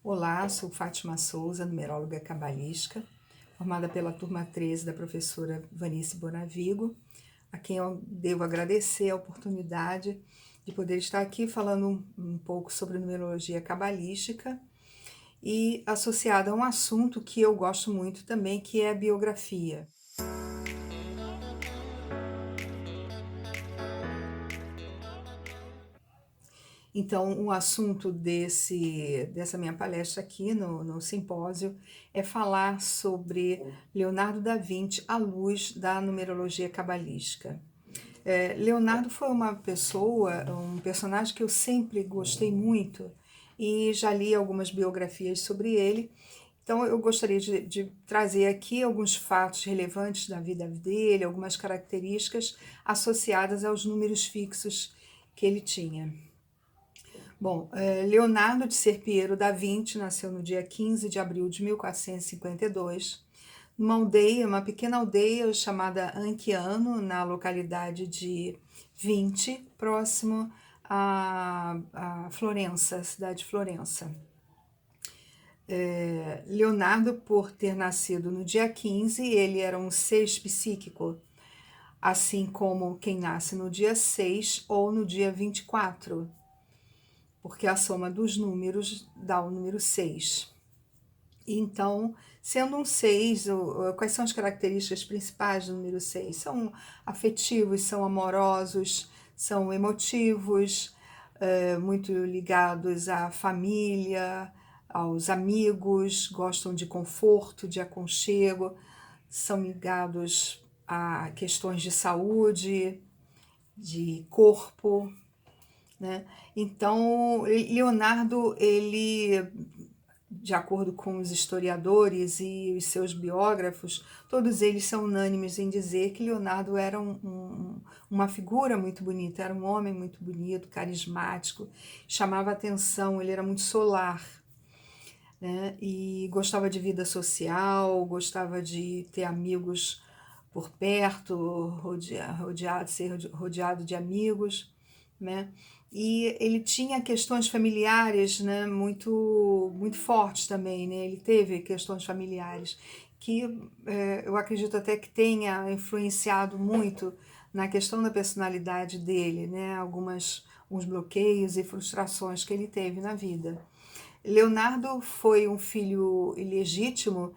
Olá, sou Fátima Souza, numeróloga cabalística, formada pela turma 13 da professora Vanice Bonavigo, a quem eu devo agradecer a oportunidade de poder estar aqui falando um pouco sobre numerologia cabalística e associada a um assunto que eu gosto muito também, que é a biografia. Então, o assunto dessa minha palestra aqui no simpósio é falar sobre Leonardo da Vinci à luz da numerologia cabalística. Leonardo foi uma pessoa, um personagem que eu sempre gostei muito e já li algumas biografias sobre ele. Então, eu gostaria de trazer aqui alguns fatos relevantes da vida dele, algumas características associadas aos números fixos que ele tinha. Bom, Leonardo de Serpiero da Vinci nasceu no dia 15 de abril de 1452, numa aldeia, uma pequena aldeia chamada Anciano, na localidade de Vinci, próximo a Florença, a cidade de Florença. Leonardo, por ter nascido no dia 15, ele era um 6 psíquico, assim como quem nasce no dia 6 ou no dia 24, porque a soma dos números dá o número 6. Então, sendo um 6, quais são as características principais do número 6? São afetivos, são amorosos, são emotivos, muito ligados à família, aos amigos, gostam de conforto, de aconchego, são ligados a questões de saúde, de corpo, né? Então, Leonardo, ele, de acordo com os historiadores e os seus biógrafos, todos eles são unânimes em dizer que Leonardo era uma figura muito bonita, era um homem muito bonito, carismático, chamava atenção, ele era muito solar, né? E gostava de vida social, gostava de ter amigos por perto, ser rodeado de amigos, né? E ele tinha questões familiares, né, muito fortes também, né? Ele teve questões familiares que eu acredito até que tenha influenciado muito na questão da personalidade dele, né? Alguns bloqueios e frustrações que ele teve na vida. Leonardo foi um filho ilegítimo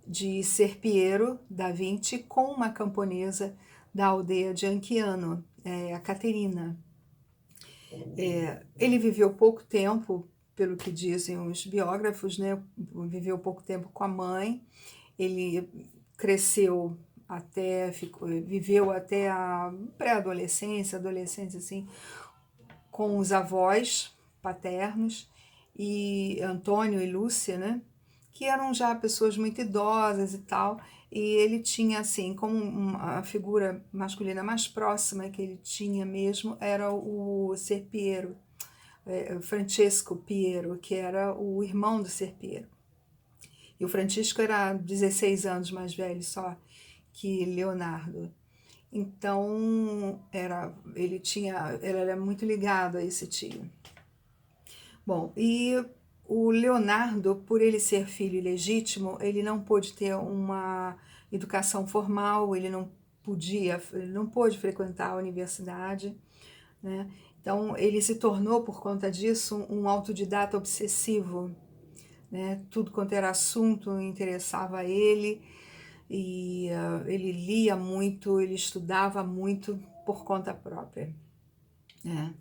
de Serpiero da Vinci com uma camponesa da aldeia de Anciano, a Caterina. Ele viveu pouco tempo, pelo que dizem os biógrafos, né? Viveu pouco tempo com a mãe. Ele cresceu viveu até a pré-adolescência, adolescência assim, com os avós paternos, e Antônio e Lúcia, né? Que eram já pessoas muito idosas e tal, e ele tinha, assim, como a figura masculina mais próxima que ele tinha mesmo era o Ser Piero, Francesco Piero, que era o irmão do Ser Piero. E o Francisco era 16 anos mais velho só que Leonardo. Então, ele era muito ligado a esse tio. Bom, e o Leonardo, por ele ser filho ilegítimo, ele não pôde ter uma educação formal, ele não pôde frequentar a universidade, né? Então, ele se tornou, por conta disso, um autodidata obsessivo, né? Tudo quanto era assunto interessava ele, e ele lia muito, ele estudava muito por conta própria, né?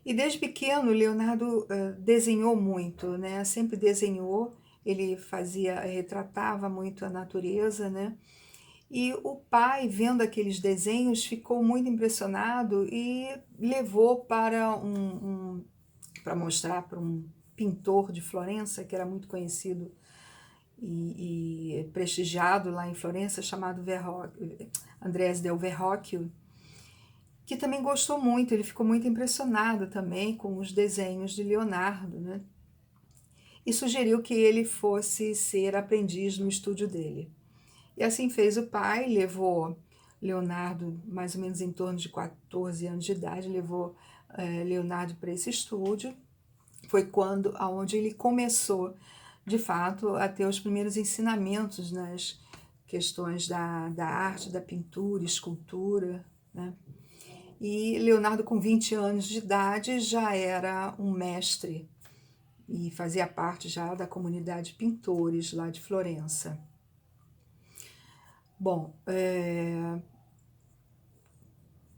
E desde pequeno, Leonardo desenhou muito, né? Sempre desenhou, ele retratava muito a natureza, né? E o pai, vendo aqueles desenhos, ficou muito impressionado e levou para mostrar para um pintor de Florença, que era muito conhecido e prestigiado lá em Florença, chamado Andrés del Verrocchio, que também gostou muito, ele ficou muito impressionado também com os desenhos de Leonardo, né? E sugeriu que ele fosse ser aprendiz no estúdio dele. E assim fez o pai, levou Leonardo, mais ou menos em torno de 14 anos de idade, levou Leonardo para esse estúdio, foi aonde ele começou, de fato, a ter os primeiros ensinamentos nas questões da arte, da pintura, escultura, né? E Leonardo, com 20 anos de idade, já era um mestre e fazia parte já da comunidade de pintores lá de Florença. Bom,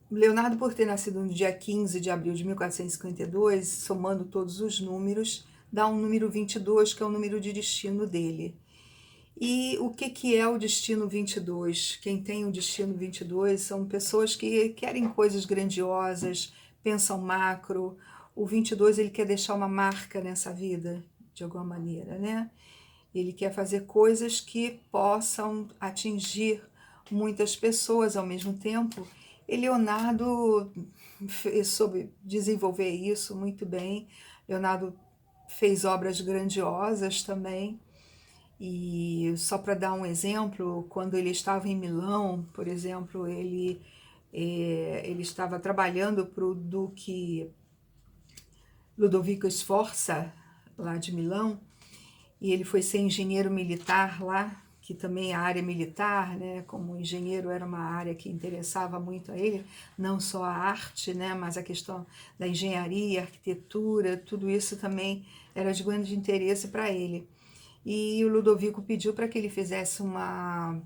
Leonardo, por ter nascido no dia 15 de abril de 1452, somando todos os números, dá um número 22, que é o número de destino dele. E o que é o destino 22? Quem tem o destino 22 são pessoas que querem coisas grandiosas, pensam macro. O 22 ele quer deixar uma marca nessa vida, de alguma maneira, né? Ele quer fazer coisas que possam atingir muitas pessoas ao mesmo tempo. E Leonardo soube desenvolver isso muito bem. Leonardo fez obras grandiosas também. E só para dar um exemplo, quando ele estava em Milão, por exemplo, ele estava trabalhando para o Duque Ludovico Sforza, lá de Milão, e ele foi ser engenheiro militar lá, que também a área militar, né, como engenheiro era uma área que interessava muito a ele, não só a arte, né, mas a questão da engenharia, arquitetura, tudo isso também era de grande interesse para ele. E o Ludovico pediu para que ele fizesse uma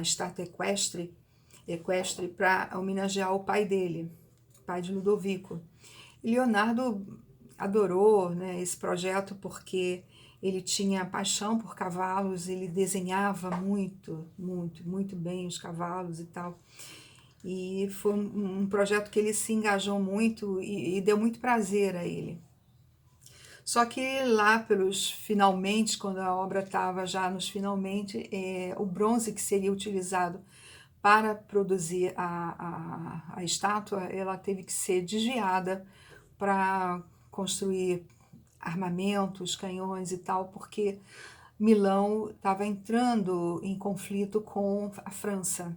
estátua equestre para homenagear o pai dele, pai de Ludovico. E Leonardo adorou, né, esse projeto porque ele tinha paixão por cavalos, ele desenhava muito bem os cavalos e tal. E foi um projeto que ele se engajou muito e deu muito prazer a ele. Só que lá pelos finalmente, quando a obra estava já nos finalmente, o bronze que seria utilizado para produzir a estátua, ela teve que ser desviada para construir armamentos, canhões e tal, porque Milão estava entrando em conflito com a França.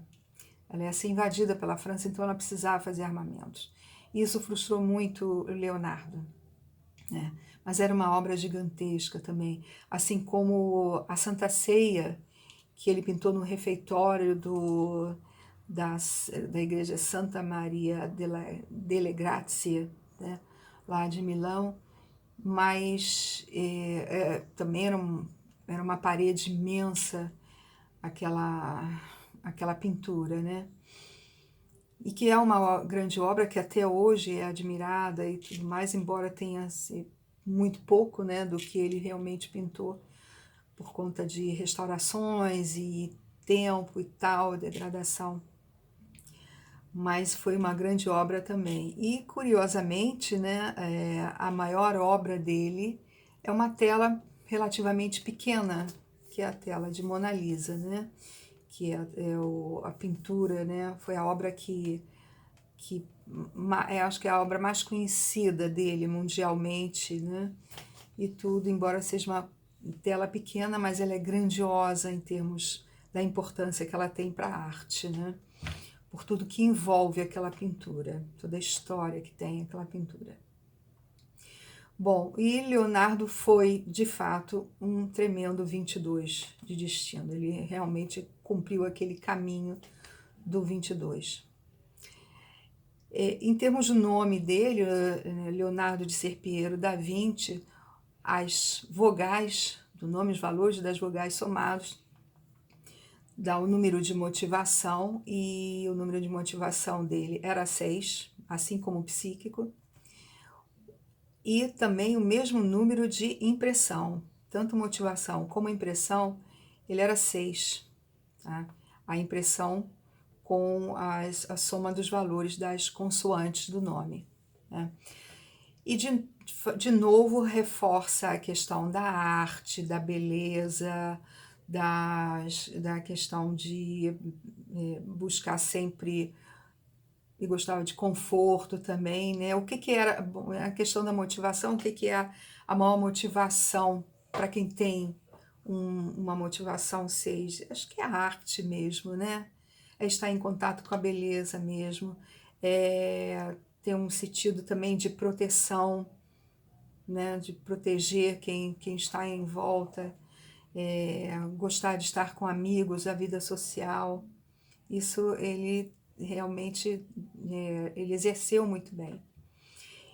Ela ia ser invadida pela França, então ela precisava fazer armamentos. Isso frustrou muito Leonardo, né? Mas era uma obra gigantesca também, assim como a Santa Ceia, que ele pintou no refeitório da igreja Santa Maria delle Grazie, né, lá de Milão, mas também era uma parede imensa, aquela pintura, né? E que é uma grande obra que até hoje é admirada e tudo mais, embora tenha muito pouco, né, do que ele realmente pintou, por conta de restaurações e tempo e tal, degradação. Mas foi uma grande obra também. E, curiosamente, né, a maior obra dele é uma tela relativamente pequena, que é a tela de Mona Lisa, né? Que a pintura, né? Foi a obra que acho que é a obra mais conhecida dele mundialmente, né? E tudo, embora seja uma tela pequena, mas ela é grandiosa em termos da importância que ela tem para a arte, né? Por tudo que envolve aquela pintura, toda a história que tem aquela pintura. Bom, e Leonardo foi, de fato, um tremendo 22 de destino. Ele realmente cumpriu aquele caminho do 22. Em termos do nome dele, Leonardo de Serpiero da Vinci, as vogais do nome, os valores das vogais somados, dá o número de motivação, e o número de motivação dele era 6, assim como o psíquico, e também o mesmo número de impressão, tanto motivação como impressão, ele era 6, tá? A impressão com a soma dos valores das consoantes do nome, né? E de novo reforça a questão da arte, da beleza, da questão de buscar sempre, e gostava de conforto também, né? O que era a questão da motivação? O que é a maior motivação para quem tem uma motivação 6? Acho que é a arte mesmo, né? É estar em contato com a beleza mesmo, ter um sentido também de proteção, né, de proteger quem está em volta, gostar de estar com amigos, a vida social. Isso ele realmente ele exerceu muito bem.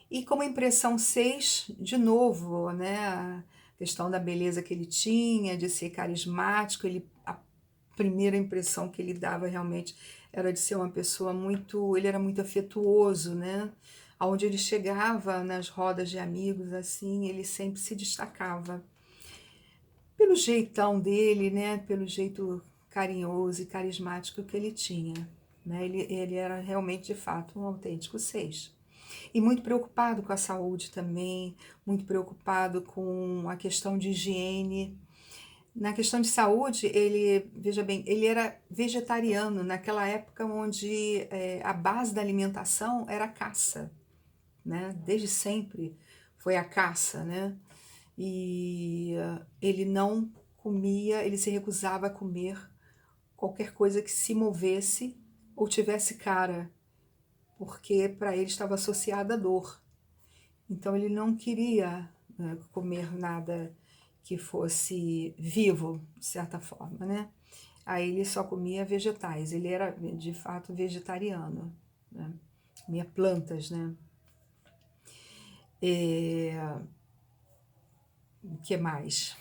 E como impressão 6 de novo, né, a questão da beleza que ele tinha, de ser carismático, a primeira impressão que ele dava realmente era de ser uma pessoa muito, ele era muito afetuoso, né? Aonde ele chegava nas rodas de amigos, assim, ele sempre se destacava pelo jeitão dele, né? Pelo jeito carinhoso e carismático que ele tinha, né? Ele era realmente, de fato, um autêntico 6. E muito preocupado com a saúde também, muito preocupado com a questão de higiene. Na questão de saúde, ele, veja bem, ele era vegetariano naquela época onde a base da alimentação era a caça, né? Desde sempre foi a caça, né? E ele não comia, ele se recusava a comer qualquer coisa que se movesse ou tivesse cara, porque para ele estava associada a dor. Então ele não queria comer nada que fosse vivo, de certa forma, né? Aí ele só comia vegetais, ele era de fato vegetariano, né? Comia plantas, né? O que mais?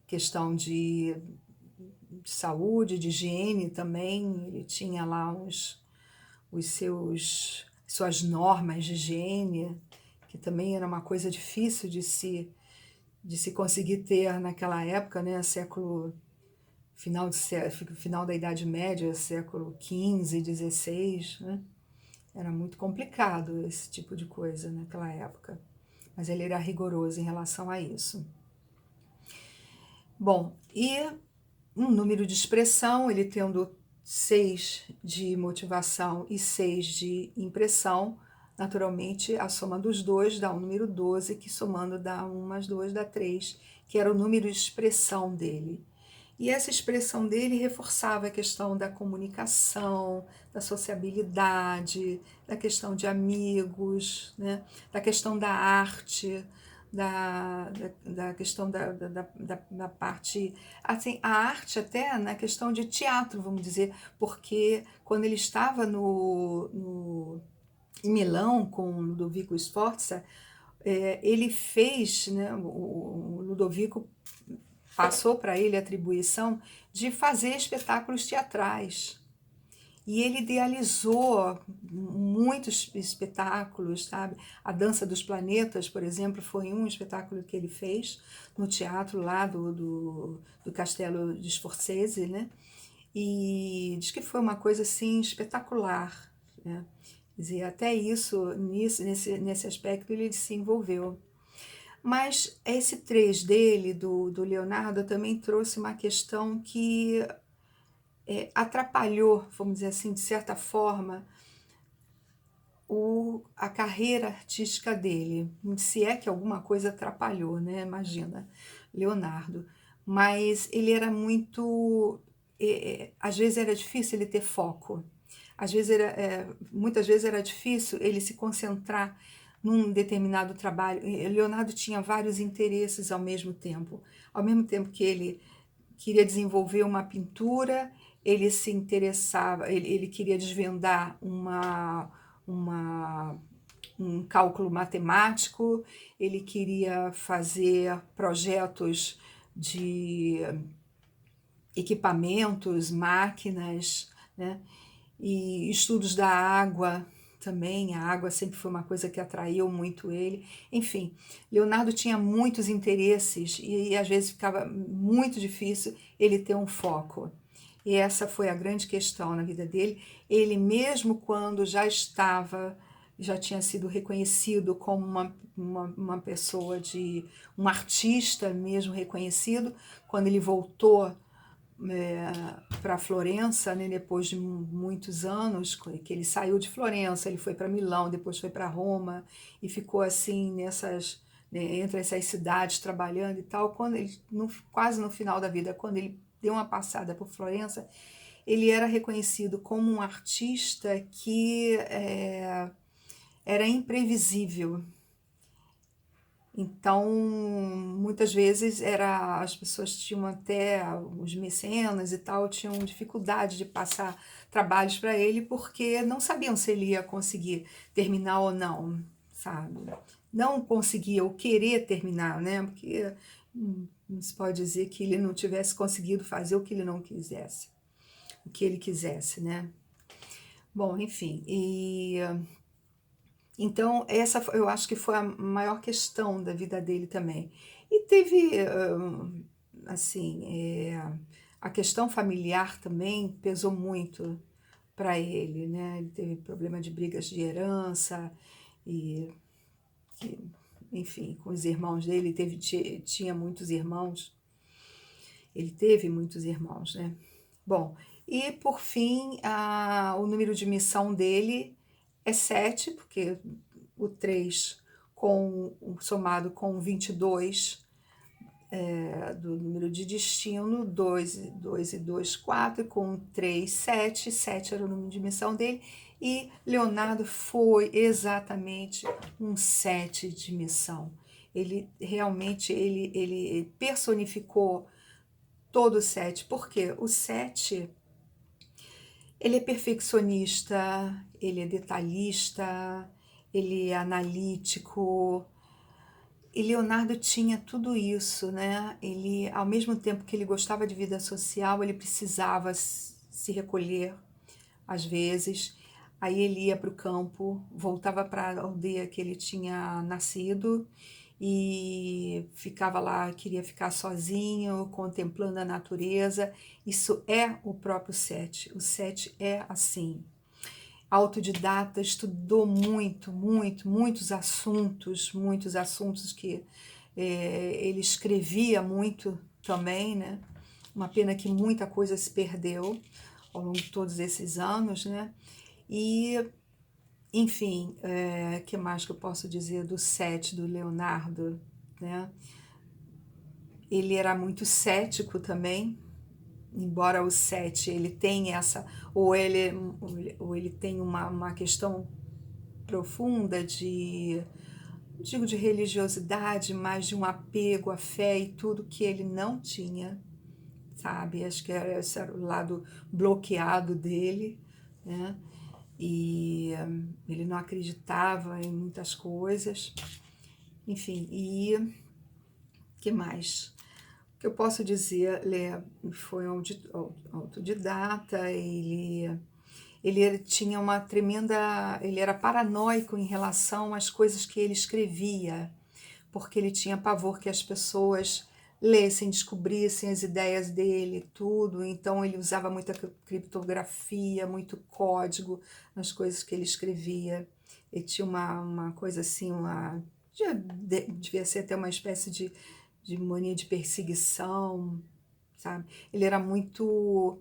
Questão de saúde, de higiene também, ele tinha lá suas normas de higiene, que também era uma coisa difícil de se conseguir ter naquela época, né? Final da Idade Média, século XV, XVI, né? Era muito complicado esse tipo de coisa naquela época, mas ele era rigoroso em relação a isso. Bom, e um número de expressão, ele tendo 6 de motivação e 6 de impressão, naturalmente a soma dos dois dá um número 12, que somando dá 1 mais 2 dá 3, que era o número de expressão dele. E essa expressão dele reforçava a questão da comunicação, da sociabilidade, da questão de amigos, né? Da questão da arte, da questão da parte, assim, a arte até na questão de teatro, vamos dizer, porque quando ele estava em Milão com Ludovico Sforza, ele fez, né, o Ludovico passou para ele a atribuição de fazer espetáculos teatrais. E ele idealizou muitos espetáculos, sabe? A Dança dos Planetas, por exemplo, foi um espetáculo que ele fez no teatro lá do Castelo de Sforzese, né? E diz que foi uma coisa assim espetacular, né? Quer dizer, até isso, nesse aspecto, ele se envolveu. Mas esse 3 dele, do Leonardo, também trouxe uma questão que atrapalhou, vamos dizer assim, de certa forma, a carreira artística dele. Se é que alguma coisa atrapalhou, né? Imagina, Leonardo. Mas ele era muito. Às vezes era difícil ele ter foco. Muitas vezes era difícil ele se concentrar num determinado trabalho. Leonardo tinha vários interesses ao mesmo tempo. Ao mesmo tempo que ele queria desenvolver uma pintura, ele se interessava, ele queria desvendar um cálculo matemático, ele queria fazer projetos de equipamentos, máquinas, né? E estudos da água também, a água sempre foi uma coisa que atraiu muito ele. Enfim, Leonardo tinha muitos interesses e às vezes ficava muito difícil ele ter um foco. E essa foi a grande questão na vida dele. Ele mesmo quando já tinha sido reconhecido como uma pessoa um artista mesmo reconhecido, quando ele voltou para Florença, né, depois de muitos anos, que ele saiu de Florença, ele foi para Milão, depois foi para Roma e ficou assim né, entre essas cidades trabalhando e tal. Quando ele, quase no final da vida, quando ele deu uma passada por Florença, ele era reconhecido como um artista que era imprevisível. Então, muitas vezes as pessoas tinham até os mecenas e tal, tinham dificuldade de passar trabalhos para ele porque não sabiam se ele ia conseguir terminar ou não, sabe? Não conseguia ou querer terminar, né? Porque não se pode dizer que ele não tivesse conseguido fazer o que ele não quisesse, o que ele quisesse, né? Bom, enfim, então, eu acho que foi a maior questão da vida dele também. E teve, assim, a questão familiar também pesou muito para ele, né? Ele teve problema de brigas de herança e, que, enfim, com os irmãos dele, tinha muitos irmãos, ele teve muitos irmãos, né? Bom, e por fim, o número de missão dele é 7, porque o 3 somado com 22 do número de destino, 2 e 2, 4, e com 3, 7, 7 era o número de missão dele, e Leonardo foi exatamente um 7 de missão. Ele realmente, ele personificou todo o 7, porque o 7 ele é perfeccionista, ele é detalhista, ele é analítico. E Leonardo tinha tudo isso, né? Ele, ao mesmo tempo que ele gostava de vida social, ele precisava se recolher, às vezes. Aí ele ia para o campo, voltava para a aldeia que ele tinha nascido e ficava lá, queria ficar sozinho, contemplando a natureza. Isso é o próprio Sete. O Sete é assim. Autodidata, estudou muitos assuntos que ele escrevia muito também, né? Uma pena que muita coisa se perdeu ao longo de todos esses anos, né? E, enfim, que mais que eu posso dizer do Sete, do Leonardo, né? Ele era muito cético também, embora o 7 ele tenha essa, ou ele tem uma questão profunda de, não digo de religiosidade, mas de um apego à fé e tudo que ele não tinha, sabe? Acho que esse era o lado bloqueado dele, né? E ele não acreditava em muitas coisas, enfim, e que mais? O que eu posso dizer, ele foi um autodidata, ele tinha uma tremenda, ele era paranoico em relação às coisas que ele escrevia, porque ele tinha pavor que as pessoas lessem, descobrissem as ideias dele, tudo. Então ele usava muita criptografia, muito código nas coisas que ele escrevia. Ele tinha uma coisa assim, devia ser até uma espécie de mania de perseguição, sabe? Ele era muito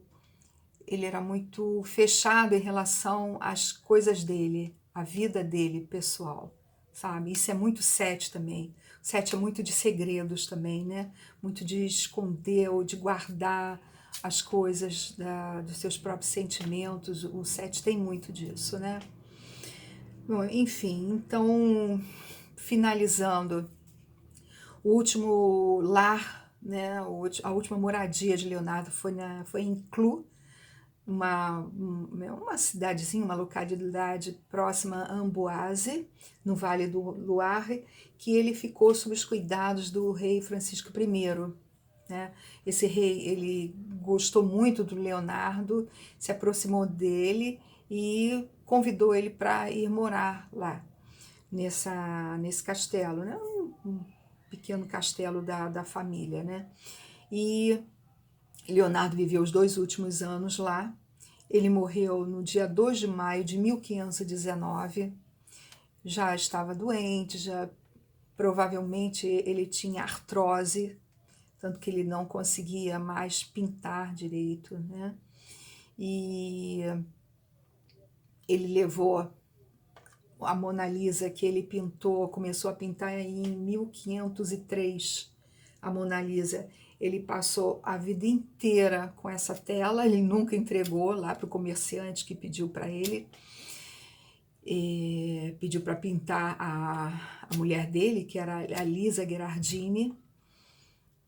fechado em relação às coisas dele, à vida dele pessoal, sabe? Isso é muito sete também. O sete é muito de segredos também, né? Muito de esconder ou de guardar as coisas dos seus próprios sentimentos. O sete tem muito disso, né? Bom, enfim, então, finalizando, o último lar, né, a última moradia de Leonardo foi em Clu, uma cidadezinha, uma localidade próxima a Amboise, no Vale do Loire, que ele ficou sob os cuidados do rei Francisco I. Né? Esse rei, ele gostou muito do Leonardo, se aproximou dele e convidou ele para ir morar lá, nesse castelo, né? Um pequeno castelo da família. Né? E Leonardo viveu os 2 últimos anos lá. Ele morreu no dia 2 de maio de 1519. Já estava doente, já provavelmente ele tinha artrose, tanto que ele não conseguia mais pintar direito, né? E ele levou a Mona Lisa que ele pintou, começou a pintar em 1503, a Mona Lisa. Ele passou a vida inteira com essa tela, ele nunca entregou lá para o comerciante que pediu para ele. pediu para pintar a mulher dele, que era a Lisa Gherardini.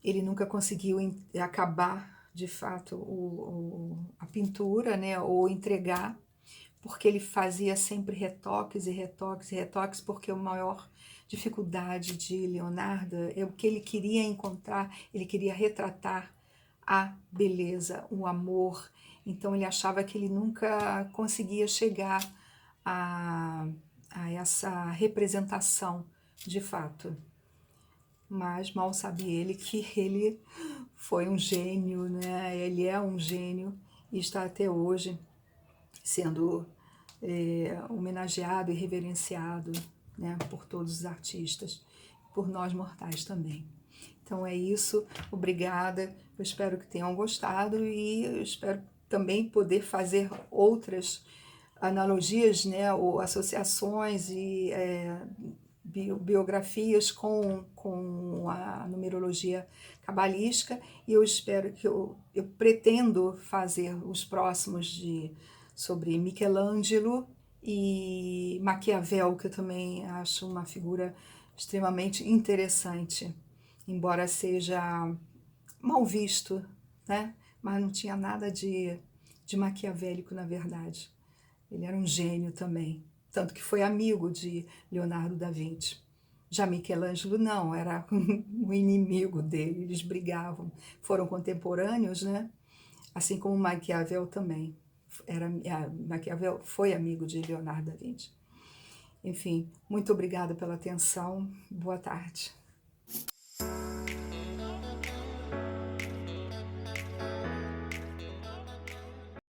Ele nunca conseguiu acabar de fato a pintura, né, ou entregar, porque ele fazia sempre retoques e retoques e retoques, porque a maior dificuldade de Leonardo é o que ele queria encontrar, ele queria retratar a beleza, o amor. Então ele achava que ele nunca conseguia chegar a, a essa representação de fato. Mas mal sabe ele que ele foi um gênio, né? Ele é um gênio e está até hoje sendo homenageado e reverenciado, né, por todos os artistas, por nós mortais também. Então é isso, obrigada, eu espero que tenham gostado e eu espero também poder fazer outras analogias, né, ou associações e biografias com a numerologia cabalística, e eu espero que eu pretendo fazer os próximos sobre Michelangelo e Maquiavel, que eu também acho uma figura extremamente interessante, embora seja mal visto, né? Mas não tinha nada de maquiavélico, na verdade. Ele era um gênio também, tanto que foi amigo de Leonardo da Vinci. Já Michelangelo não, era um inimigo dele, eles brigavam, foram contemporâneos, né? Assim como Maquiavel também. Maquiavel foi amigo de Leonardo da Vinci. Enfim, muito obrigada pela atenção, boa tarde.